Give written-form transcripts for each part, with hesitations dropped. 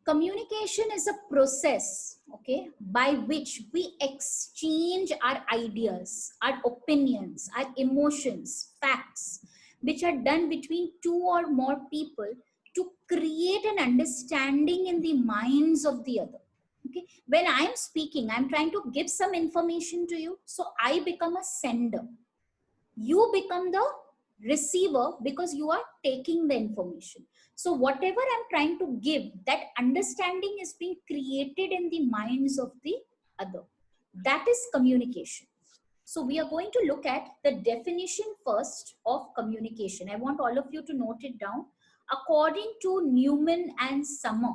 Communication is a process, okay, by which we exchange our ideas, our opinions, our emotions, facts, which are done between two or more people to create an understanding in the minds of the other. Okay, when I'm speaking, I'm trying to give some information to you, so I become a sender. You become the receiver because you are taking the information. So whatever I'm trying to give, that understanding is being created in the minds of the other. That is communication. So we are going to look at the definition first of communication. I want all of you to note it down. According to Newman and Summer,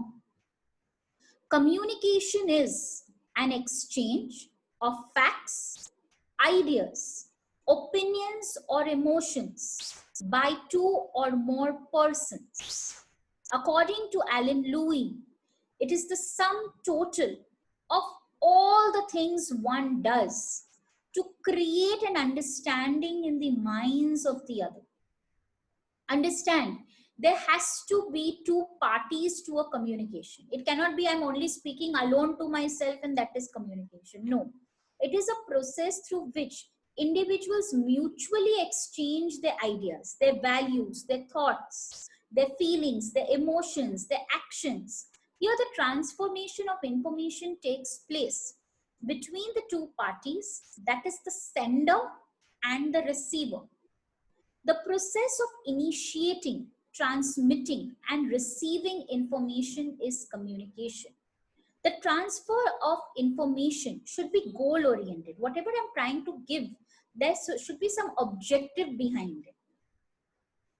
communication is an exchange of facts, ideas, opinions, or emotions by two or more persons. According to Alan Louis, it is the sum total of all the things one does to create an understanding in the minds of the other. Understand, there has to be two parties to a communication. It cannot be I'm only speaking alone to myself and that is communication. No, it is a process through which individuals mutually exchange their ideas, their values, their thoughts, their feelings, their emotions, their actions. Here the transformation of information takes place between the two parties, that is the sender and the receiver. The process of initiating, transmitting, and receiving information is communication. The transfer of information should be goal oriented. Whatever I'm trying to give, there should be some objective behind it.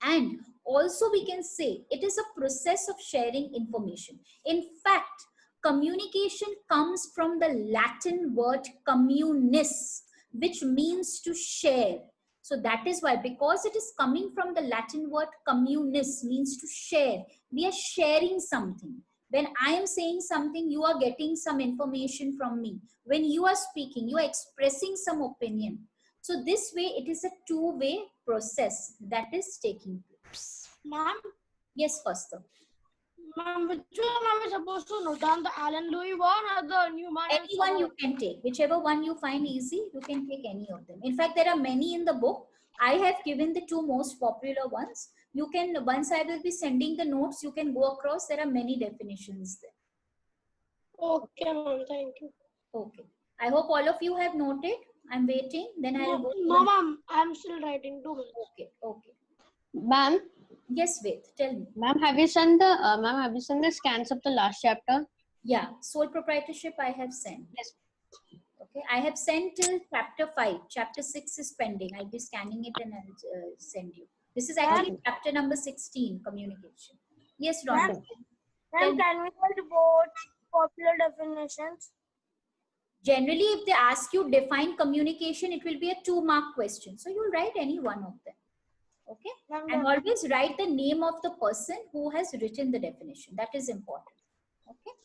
And also we can say it is a process of sharing information. In fact, communication comes from the Latin word communis, which means to share. So that is why, because it is coming from the Latin word communis, means to share. We are sharing something. When I am saying something, you are getting some information from me. When you are speaking, you are expressing some opinion. So this way, it is a two-way process that is taking place. Ma'am? Yes, Foster. Ma'am, which one am I supposed to note down? The Alan Louis one or the Newman? Any one you can take. Whichever one you find easy, you can take any of them. In fact, there are many in the book. I have given the two most popular ones. You can, once I will be sending the notes, you can go across. There are many definitions there. Okay, ma'am. Thank you. Okay. I hope all of you have noted. I'm waiting. Then I will go. No, ma'am. I'm still writing 2 minutes. Okay. Okay. Ma'am. Yes, Ved. Tell me. Ma'am, have you sent the scans of the last chapter? Yeah. Sole proprietorship I have sent. Yes. Okay. I have sent till chapter 5. Chapter 6 is pending. I'll be scanning it and I'll send you. This is actually chapter number 16, communication. Yes, Ron. Ma'am, can we go both popular definitions? Generally, if they ask you define communication, it will be a 2-mark question. So you'll write any one of them. Okay. And always write the name of the person who has written the definition. That is important. Okay.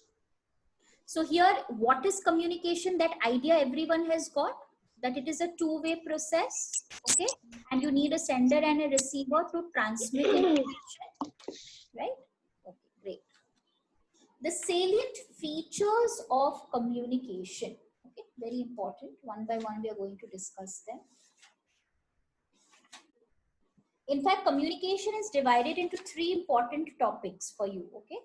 So here, what is communication? That idea everyone has got, that it is a two-way process. Okay. And you need a sender and a receiver to transmit information. Right? Okay, great. The salient features of communication. Okay, very important. One by one, we are going to discuss them. In fact, communication is divided into 3 important topics for you. Okay,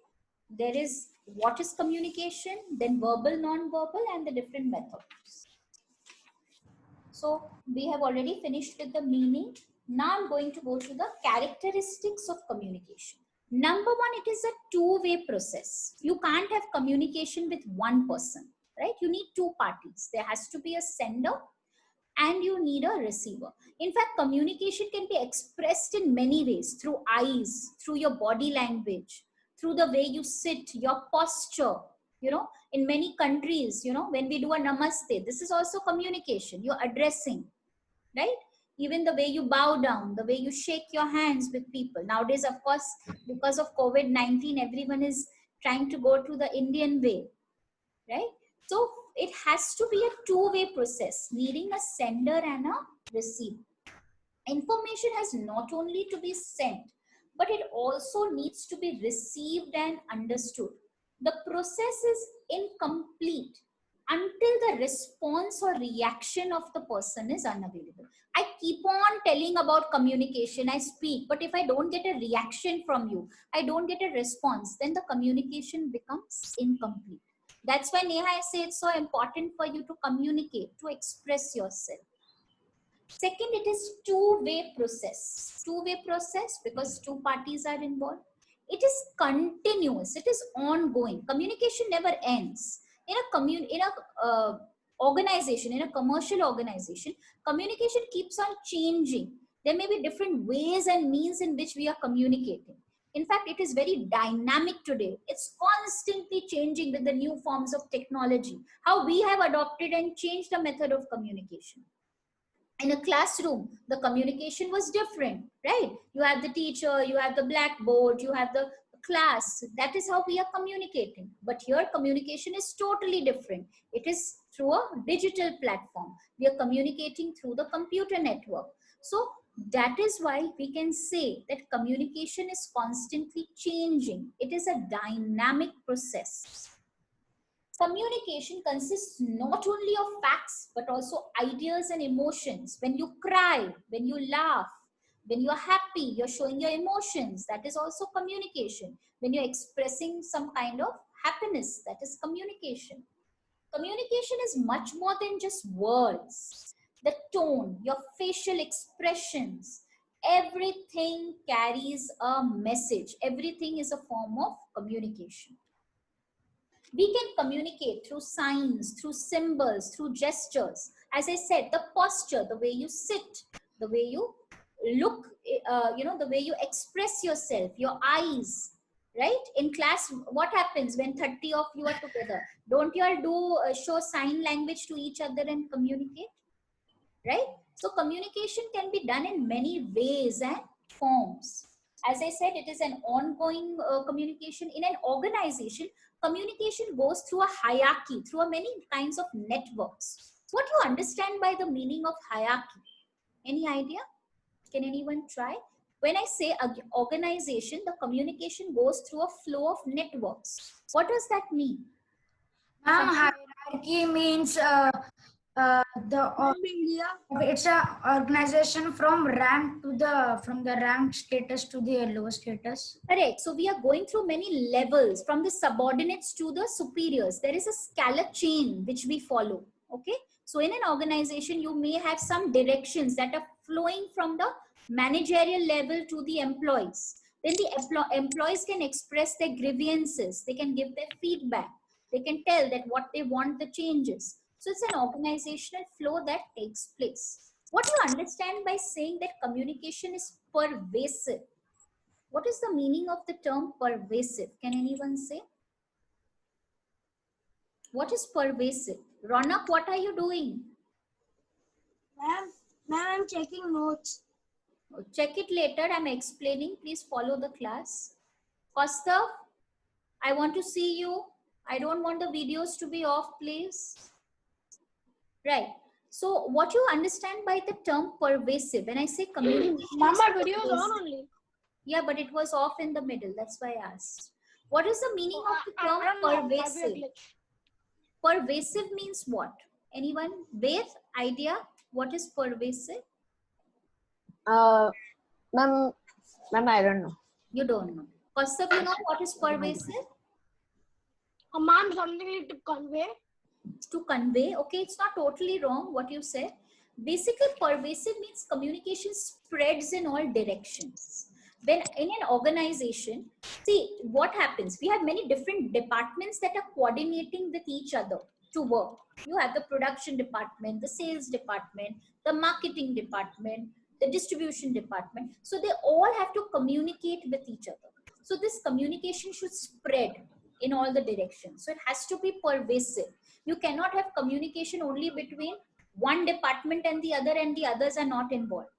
there is what is communication, then verbal, non-verbal, and the different methods. So we have already finished with the meaning. Now I'm going to go to the characteristics of communication. Number 1, it is a two-way process. You can't have communication with one person, right? You need 2 parties. There has to be a sender and you need a receiver. In fact, communication can be expressed in many ways, through eyes, through your body language, through the way you sit, your posture. You know, in many countries, you know, when we do a namaste, this is also communication. You're addressing, right? Even the way you bow down, the way you shake your hands with people. Nowadays, of course, because of COVID-19, everyone is trying to go to the Indian way, right? So it has to be a two-way process, needing a sender and a receiver. Information has not only to be sent, but it also needs to be received and understood. the process is incomplete until the response or reaction of the person is unavailable. I keep on telling about communication, I speak, but if I don't get a reaction from you, I don't get a response, then the communication becomes incomplete. That's why, Neha, I say it's so important for you to communicate, to express yourself. Second, it is two-way process. Two-way process because two parties are involved. It is continuous. It is ongoing. Communication never ends. In a organization, in a commercial organization, communication keeps on changing. There may be different ways and means in which we are communicating. In fact, it is very dynamic today. It's constantly changing with the new forms of technology. How we have adopted and changed the method of communication. In a classroom, the communication was different, right? You have the teacher, you have the blackboard, you have the class. That is how we are communicating. But here, communication is totally different. It is through a digital platform. We are communicating through the computer network. So that is why we can say that communication is constantly changing. It is a dynamic process. Communication consists not only of facts, but also ideas and emotions. When you cry, when you laugh, when you're happy, you're showing your emotions. That is also communication. When you're expressing some kind of happiness, that is communication. Communication is much more than just words. The tone, your facial expressions, everything carries a message. Everything is a form of communication. We can communicate through signs, through symbols, through gestures. As I said, the posture, the way you sit, the way you look, the way you express yourself, your eyes, right? In class, what happens when 30 of you are together? Don't you all do show sign language to each other and communicate, right? So communication can be done in many ways and forms. As I said, it is an ongoing communication. In an organization, communication goes through a hierarchy, through a many kinds of networks. What do you understand by the meaning of hierarchy? Any idea? Can anyone try? When I say organization, the communication goes through a flow of networks. What does that mean? Hierarchy means it's a organization from the rank status to the lower status. Correct. So we are going through many levels from the subordinates to the superiors. There is a scalar chain which we follow. Okay. So in an organization, you may have some directions that are flowing from the managerial level to the employees. Then the employees can express their grievances. They can give their feedback. They can tell that what they want the changes. So it's an organizational flow that takes place. What do you understand by saying that communication is pervasive? What is the meaning of the term pervasive? Can anyone say? What is pervasive? Ronak, what are you doing? Ma'am, I'm checking notes. Check it later. I'm explaining. Please follow the class. Kostav, I want to see you. I don't want the videos to be off, please. Right. So what you understand by the term pervasive? When I say communication, Mama, video is on only. Yeah, but it was off in the middle. That's why I asked. What is the meaning of the term pervasive? Pervasive means what? Anyone with idea what is pervasive? Ma'am, I don't know. You don't know. Kaustav, you know what is pervasive? Ma'am, something to convey. To convey. Okay, it's not totally wrong what you said. Basically, pervasive means communication spreads in all directions. When in an organization, see what happens. We have many different departments that are coordinating with each other to work. You have the production department, the sales department, the marketing department, the distribution department. So they all have to communicate with each other. So this communication should spread in all the directions. So it has to be pervasive. You cannot have communication only between one department and the others are not involved,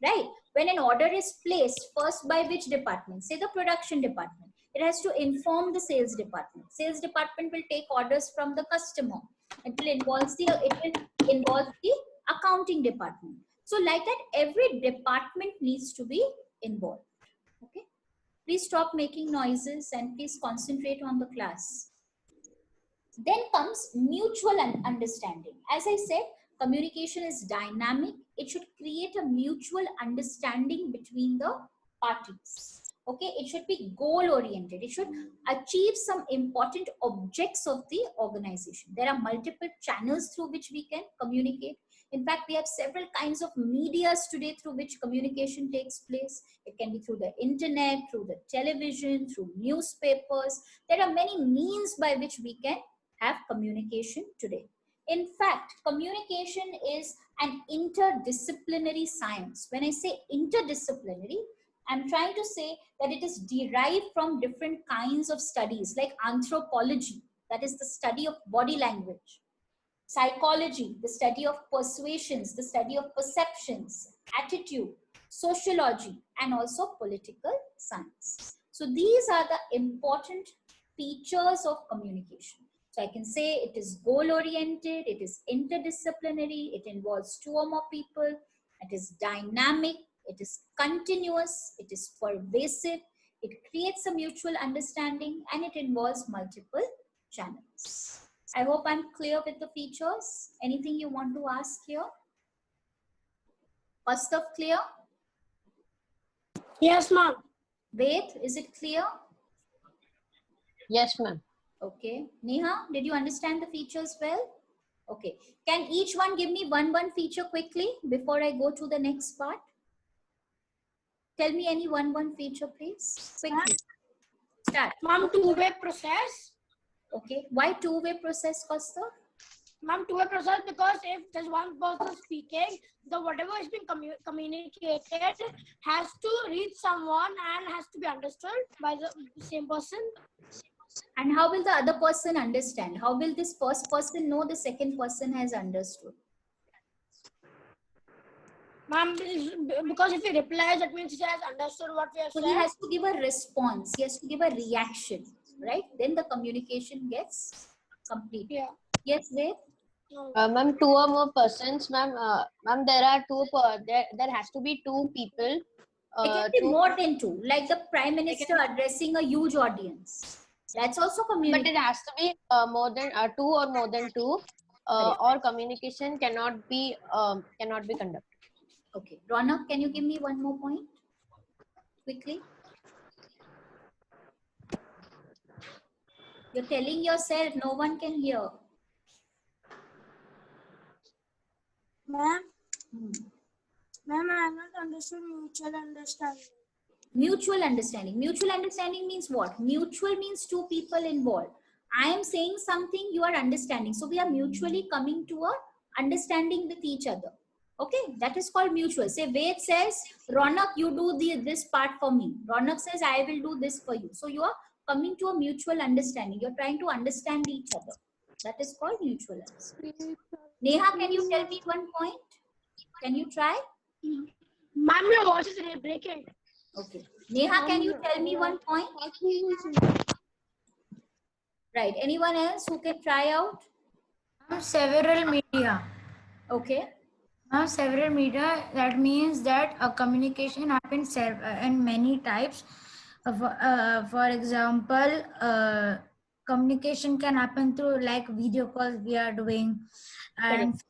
right? When an order is placed, first by which department? Say the production department. It has to inform the sales department. Sales department will take orders from the customer. It will involve the accounting department. So like that, every department needs to be involved. Okay. Please stop making noises and please concentrate on the class. Then comes mutual understanding. As I said, communication is dynamic. It should create a mutual understanding between the parties. Okay, it should be goal oriented. It should achieve some important objects of the organization. There are multiple channels through which we can communicate. In fact, we have several kinds of medias today through which communication takes place. It can be through the internet, through the television, through newspapers. There are many means by which we can have communication today. In fact, communication is an interdisciplinary science. When I say interdisciplinary, I'm trying to say that it is derived from different kinds of studies like anthropology, that is the study of body language, psychology, the study of persuasions, the study of perceptions, attitude, sociology, and also political science. So these are the important features of communication. So I can say it is goal oriented, it is interdisciplinary, it involves two or more people, it is dynamic, it is continuous, it is pervasive, it creates a mutual understanding, and it involves multiple channels. I hope I'm clear with the features. Anything you want to ask here? Kaustubh, clear? Yes, ma'am. Ved, is it clear? Yes, ma'am. Okay. Neha, did you understand the features well? Okay. Can each one give me one feature quickly before I go to the next part? Tell me any one feature, please. Quickly. Start. Ma'am, two-way process. Okay. Why two-way process, Kaustubh? Ma'am, two-way process because if there's one person speaking, the whatever is being communicated has to reach someone and has to be understood by the same person. And how will the other person understand? How will this first person know the second person has understood? Ma'am, because if he replies, that means he has understood what we have So said. he has to give a response. He has to give a reaction, right? Then the communication gets complete. Yeah. Yes, Ved? Ma'am, two or more persons, ma'am. Ma'am, there are there has to be two people. It can be more than two, like the Prime Minister addressing a huge audience. That's also But communication. it has to be more than two or more than two, or communication cannot be conducted. Okay. Ronak, can you give me one more point? Quickly. You're telling yourself, no one can hear. Ma'am, ma'am, I have not understood mutual understanding. Mutual understanding. Mutual understanding means what? Mutual means two people involved. I am saying something, you are understanding. So we are mutually coming to a understanding with each other. Okay, that is called mutual. Say Ved says, Ronak, you do this part for me. Ronak says, I will do this for you. So you are coming to a mutual understanding. You're trying to understand each other. That is called mutual understanding. Neha, can you tell me one point? Can you try? Ma'am, your voice is breaking. Okay. Neha, can you tell me one point? Right. Anyone else who can try out? Several media. Okay. Several media, that means that a communication happens in many types. For example, communication can happen through like video calls we are doing, and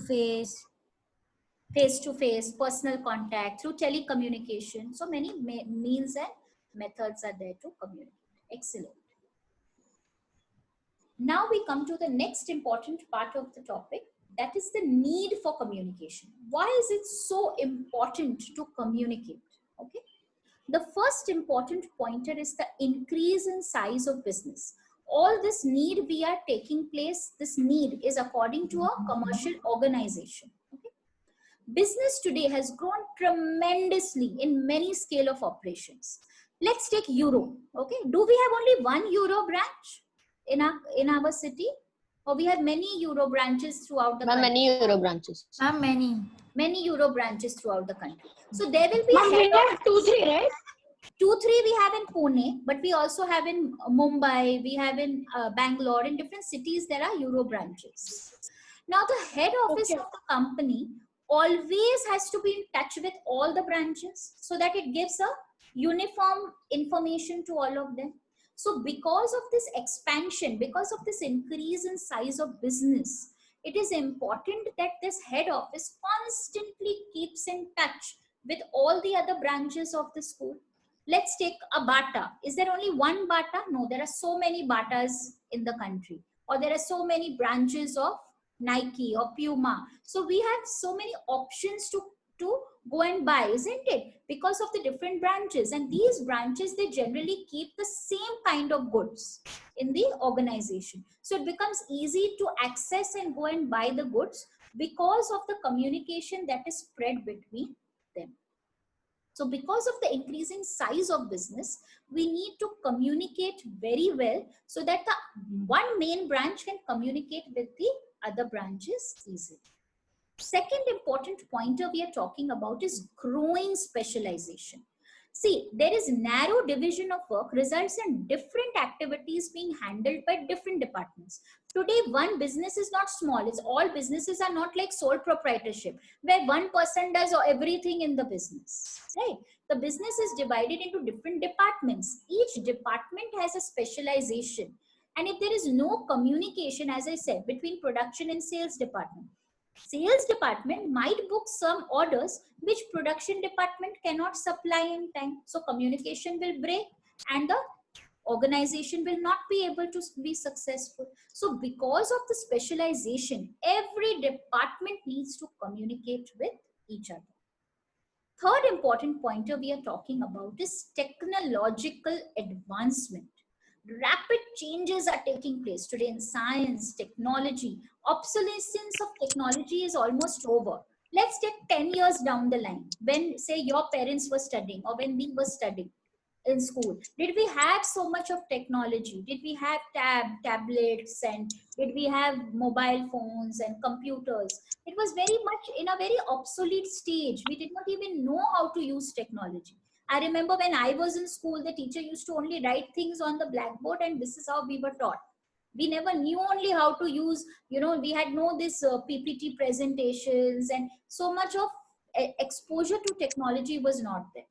face to face, personal contact, through telecommunication. So many means and methods are there to communicate. Excellent. Now we come to the next important part of the topic, that is the need for communication. Why is it so important to communicate? Okay. The first important pointer is the increase in size of business. All this need we are taking place, this need is according to a commercial organization. Okay. Business today has grown tremendously in many scale of operations. Let's take Euro. Okay. Do we have only one Euro branch in our city? Or we have many Euro branches throughout the country? Many Euro branches. many Euro branches throughout the country. So there will be Ma'am, we have 2-3, right? 2-3 we have in Pune, but we also have in Mumbai, we have in Bangalore. In different cities there are Euro branches. Now the head office of the company always has to be in touch with all the branches so that it gives a uniform information to all of them. So because of this expansion, because of this increase in size of business, it is important that this head office constantly keeps in touch with all the other branches of the school. Let's take a Bata. Is there only one Bata? No, there are so many Batas in the country, or there are so many branches of Nike or Puma. So we have so many options to go and buy, isn't it? Because of the different branches. And these branches, they generally keep the same kind of goods in the organization. So it becomes easy to access and go and buy the goods because of the communication that is spread between them. So because of the increasing size of business, we need to communicate very well so that the one main branch can communicate with the other branches easily. Second important pointer we are talking about is growing specialization. See, there is narrow division of work results in different activities being handled by different departments. Today, one business is not small. It's all businesses are not like sole proprietorship, where one person does everything in the business, right? The business is divided into different departments. Each department has a specialization. And if there is no communication, as I said, between production and sales department might book some orders which production department cannot supply in time. So communication will break and the organization will not be able to be successful. So because of the specialization, every department needs to communicate with each other. Third important pointer we are talking about is technological advancement. Rapid changes are taking place today in science, technology. Obsolescence of technology is almost over. Let's take 10 years down the line, when say your parents were studying or when we were studying in school. Did we have so much of technology? Did we have tablets, and did we have mobile phones and computers? It was very much in a very obsolete stage. We did not even know how to use technology. I remember when I was in school, the teacher used to only write things on the blackboard, and this is how we were taught. We never knew only how to use, we had no this PPT presentations, and so much of exposure to technology was not there.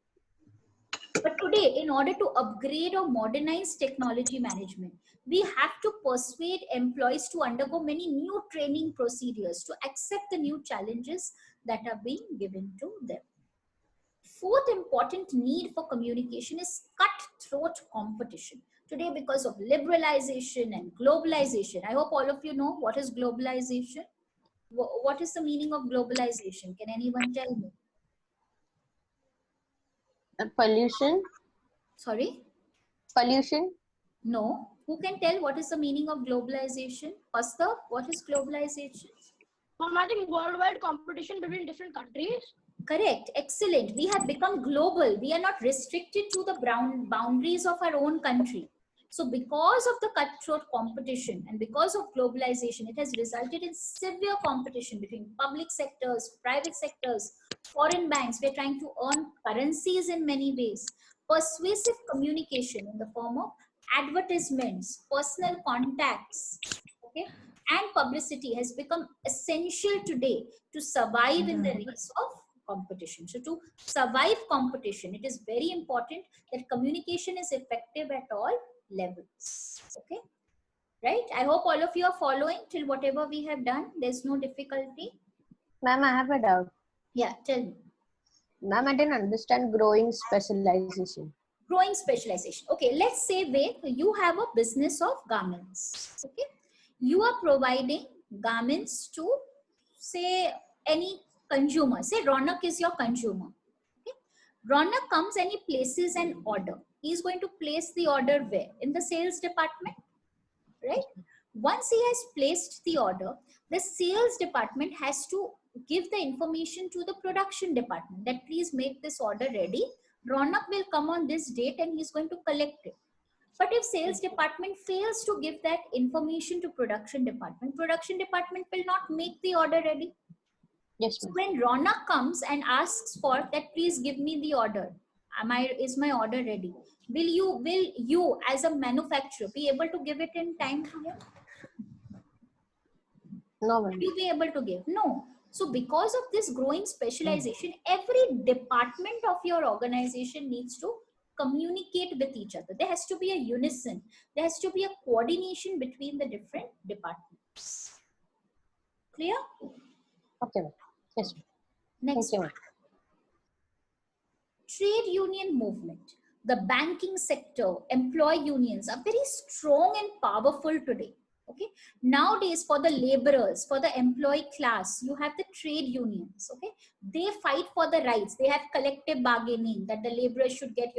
But today, in order to upgrade or modernize technology management, we have to persuade employees to undergo many new training procedures to accept the new challenges that are being given to them. Fourth important need for communication is cutthroat competition. Today, because of liberalization and globalization, I hope all of you know what is globalization. What is the meaning of globalization? Can anyone tell me? Pollution. Sorry? Pollution. No. Who can tell what is the meaning of globalization? Pastor, what is globalization? I think worldwide competition between different countries. Correct. Excellent. We have become global. We are not restricted to the boundaries of our own country. So because of the cutthroat competition and because of globalization, it has resulted in severe competition between public sectors, private sectors, foreign banks. We are trying to earn currencies in many ways. Persuasive communication in the form of advertisements, personal contacts, okay, and publicity has become essential today to survive in the race of competition. So to survive competition, it is very important that communication is effective at all levels. Okay, right? I hope all of you are following till whatever we have done. There's no difficulty. Ma'am, I have a doubt. Yeah, tell me. Ma'am, I didn't understand growing specialization. Growing specialization. Okay, let's say you have a business of garments. Okay, you are providing garments to say any consumer. Say Ronak is your consumer. Okay? Ronak comes and he places an order. He is going to place the order where? In the sales department, right? Once he has placed the order, the sales department has to give the information to the production department that please make this order ready. Ronak will come on this date and he's going to collect it. But if sales department fails to give that information to production department will not make the order ready. Yes, So ma'am. when Ronak comes and asks for that, please give me the order. Is my order ready? Will you as a manufacturer be able to give it in time to him? No, Will ma'am. you be able to give? No. So because of this growing specialization, every department of your organization needs to communicate with each other. There has to be a unison. There has to be a coordination between the different departments. Clear? Okay, ma'am. Yes, ma'am. Next Thank you, one. ma'am. Trade union movement. The banking sector, employee unions are very strong and powerful today. Okay, nowadays for the laborers, for the employee class, you have the trade unions. Okay, they fight for the rights. They have collective bargaining that the laborers should get,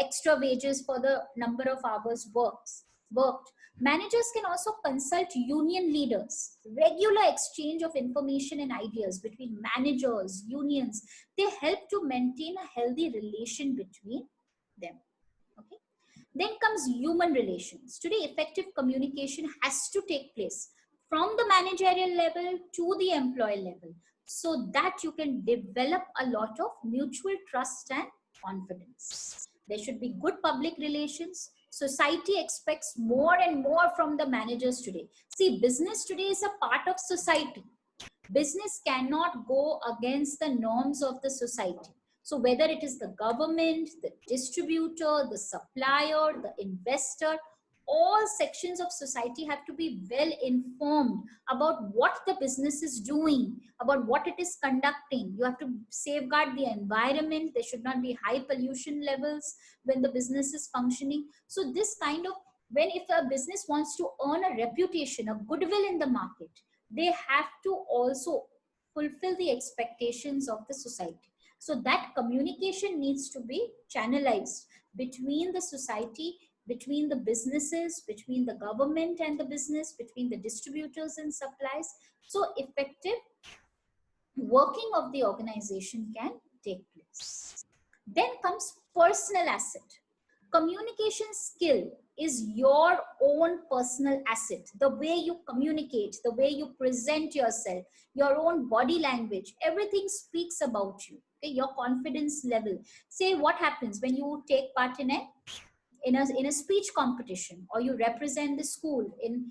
extra wages for the number of hours worked. Managers can also consult union leaders. Regular exchange of information and ideas between managers, unions, they help to maintain a healthy relation between them. Okay. Then comes human relations. Today, effective communication has to take place from the managerial level to the employee level so that you can develop a lot of mutual trust and confidence. There should be good public relations. Society expects more and more from the managers today. See, business today is a part of society. Business cannot go against the norms of the society. So whether it is the government, the distributor, the supplier, the investor, all sections of society have to be well informed about what the business is doing, about what it is conducting. You have to safeguard the environment. There should not be high pollution levels when the business is functioning. So this kind of, when if a business wants to earn a reputation, a goodwill in the market, they have to also fulfill the expectations of the society. So that communication needs to be channelized between the society, between the businesses, between the government and the business, between the distributors and suppliers. So effective working of the organization can take place. Then comes personal asset. Communication skill is your own personal asset. The way you communicate, the way you present yourself, your own body language, everything speaks about you. Okay? Your confidence level. Say what happens when you take part in a speech competition, or you represent the school in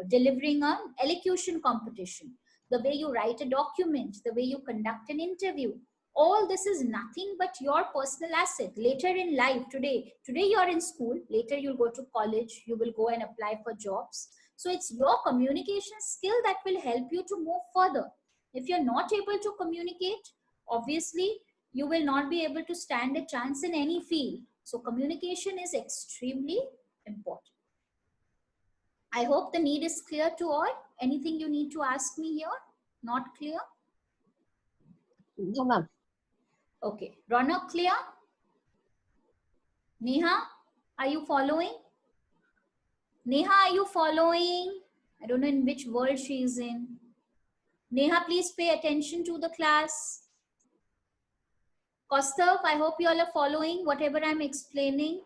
delivering an elocution competition, the way you write a document, the way you conduct an interview, all this is nothing but your personal asset. Later in life, today you're in school, later you'll go to college, you will go and apply for jobs. So it's your communication skill that will help you to move further. If you're not able to communicate, obviously you will not be able to stand a chance in any field. So communication is extremely important. I hope the need is clear to all. Anything you need to ask me here? Not clear? No, ma'am. Okay. Ronak, clear? Neha, are you following? Neha, are you following? I don't know in which world she is in. Neha, please pay attention to the class. Kaustav, I hope you all are following whatever I'm explaining.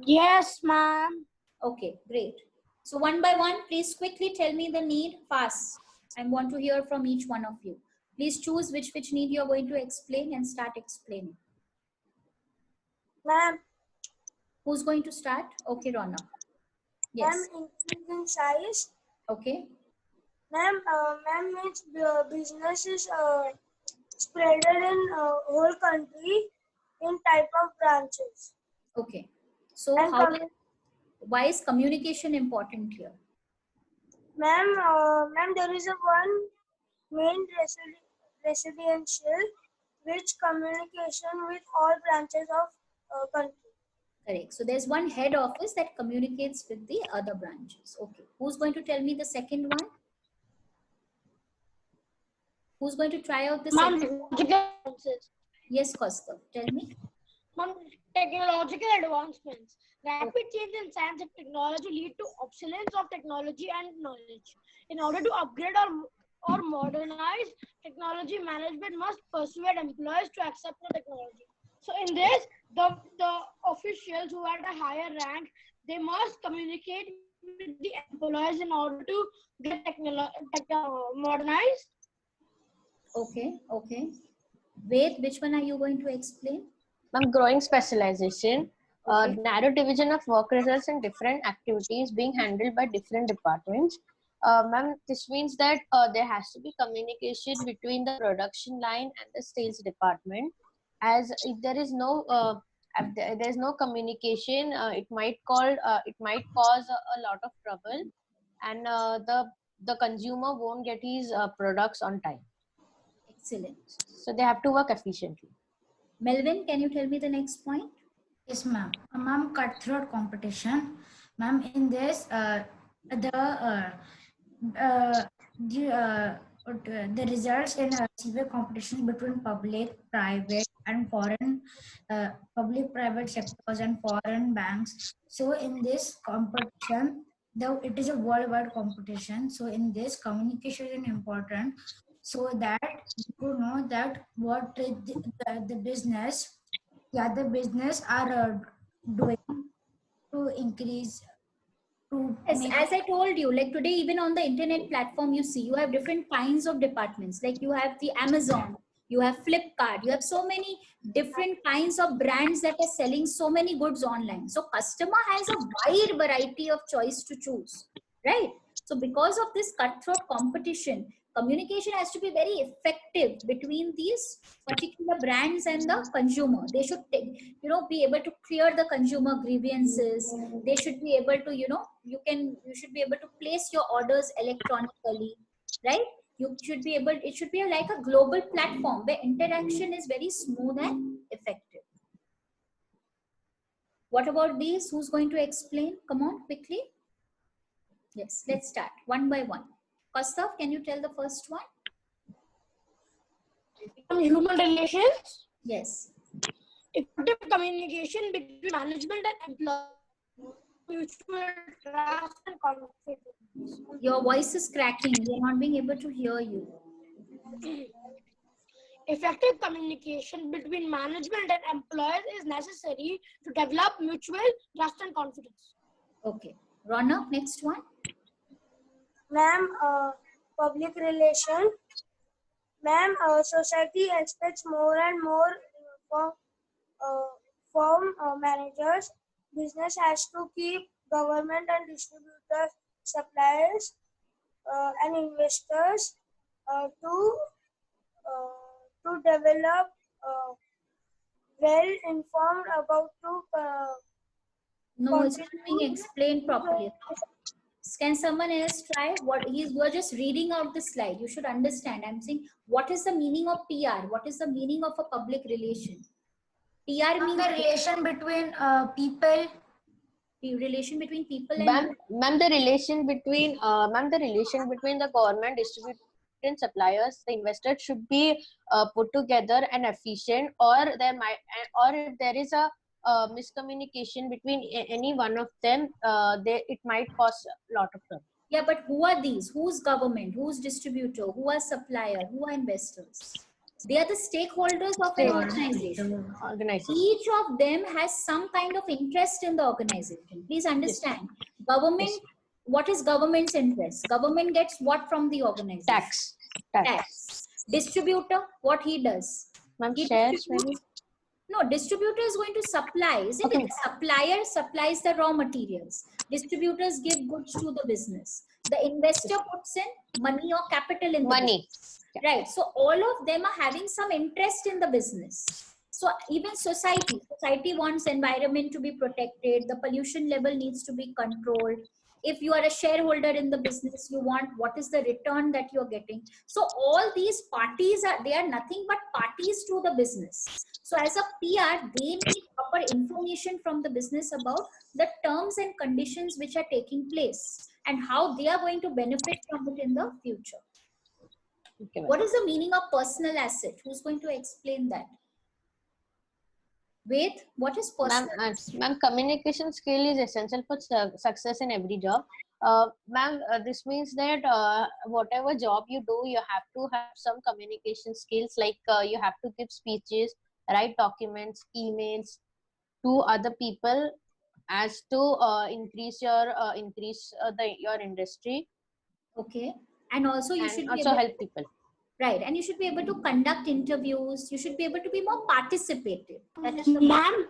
Yes, ma'am. Okay, great. So one by one, please quickly tell me the need fast. I want to hear from each one of you. Please choose which need you're going to explain and start explaining. Ma'am, Who's going to start? Okay, Rona. Yes. ma'am, increase in size. Okay. Ma'am, means business is spread in whole country in type of branches. Okay. So And why is communication important here? ma'am, there is a one main residential which communication with all branches of country. Correct. So there's one head office that communicates with the other branches. Okay. Who's going to tell me the second one? Who's going to try out the second? Technological advances. Yes, Kaustav, tell me. Technological advancements. Rapid change in science and technology lead to obsolescence of technology and knowledge. In order to upgrade or modernize, technology management must persuade employees to accept the technology. So in this, the officials who are at a higher rank, they must communicate with the employees in order to get modernized. Okay, okay. Ved, which one are you going to explain? Ma'am, growing specialization, Okay. narrow division of work results in different activities being handled by different departments. Ma'am, this means that there has to be communication between the production line and the sales department. As if there is no if there's no communication, it might cause a lot of trouble, and the consumer won't get his products on time. Excellent. So they have to work efficiently. Melvin, can you tell me the next point? Yes, ma'am. Ma'am, cutthroat competition. Ma'am, in this, the results in a severe competition between public, private, and foreign, public-private sectors and foreign banks. So, in this competition, though it is a worldwide competition, so in this communication is important, so that you know that what is the business, the other business are doing to increase, to Yes, make. as I told you, like today, even on the internet platform, you see, you have different kinds of departments. Like you have the Amazon, you have Flipkart, you have so many different kinds of brands that are selling so many goods online. So customer has a wide variety of choice to choose, right? So because of this cutthroat competition, communication has to be very effective between these particular brands and the consumer. They should take, be able to clear the consumer grievances. They should be able to, you should be able to place your orders electronically, right? You should be able, it should be like a global platform where interaction is very smooth and effective. What about these? Who's going to explain? Come on, quickly. Yes, let's start one by one. Kastav, can you tell the first one? Human relations. Yes. Effective communication between management and employees, mutual trust and confidence. Your voice is cracking. We are not being able to hear you. Effective communication between management and employees is necessary to develop mutual trust and confidence. Okay. Ronak, next one. Ma'am, public relation. Ma'am, society expects more and more from managers. Business has to keep government and distributors, suppliers, and investors to develop well informed about No, it's not being explained properly. Can someone else try? You're just reading out the slide. You should understand. I'm saying, what is the meaning of PR? What is the meaning of a public relation? PR means The relation between people. the relation between people and Ma'am, the relation between the government, distributor, and suppliers, the investors should be put together and efficient, or if there is a miscommunication between any one of them, it might cause a lot of trouble. yeah, but who are these? Who's government? Who's distributor? Who are supplier? Who are investors? They are the stakeholders of an organization. Each of them has some kind of interest in the organization. Please understand. Yes. Government, yes. What is government's interest? Government gets what from the organization? Tax. Distributor, what he does? He shares maybe? No, distributor is going to supply. Isn't it? The supplier supplies the raw materials. Distributors give goods to the business. The investor puts in money or capital in the business. Yeah. Right. So all of them are having some interest in the business. So even society wants environment to be protected. The pollution level needs to be controlled. If you are a shareholder in the business, you want what is the return that you're getting. So all these parties they are nothing but parties to the business. So as a PR, they need proper information from the business about the terms and conditions which are taking place and how they are going to benefit from it in the future. Okay, what is the meaning of personal asset? Who's going to explain that? Wait, what is personal? Ma'am, communication skill is essential for success in every job. Ma'am, this means that whatever job you do, you have to have some communication skills, like you have to give speeches, write documents, emails to other people as to increase your industry. Okay. And also you should also help people. Right. And you should be able to conduct interviews. You should be able to be more participative. Ma'am,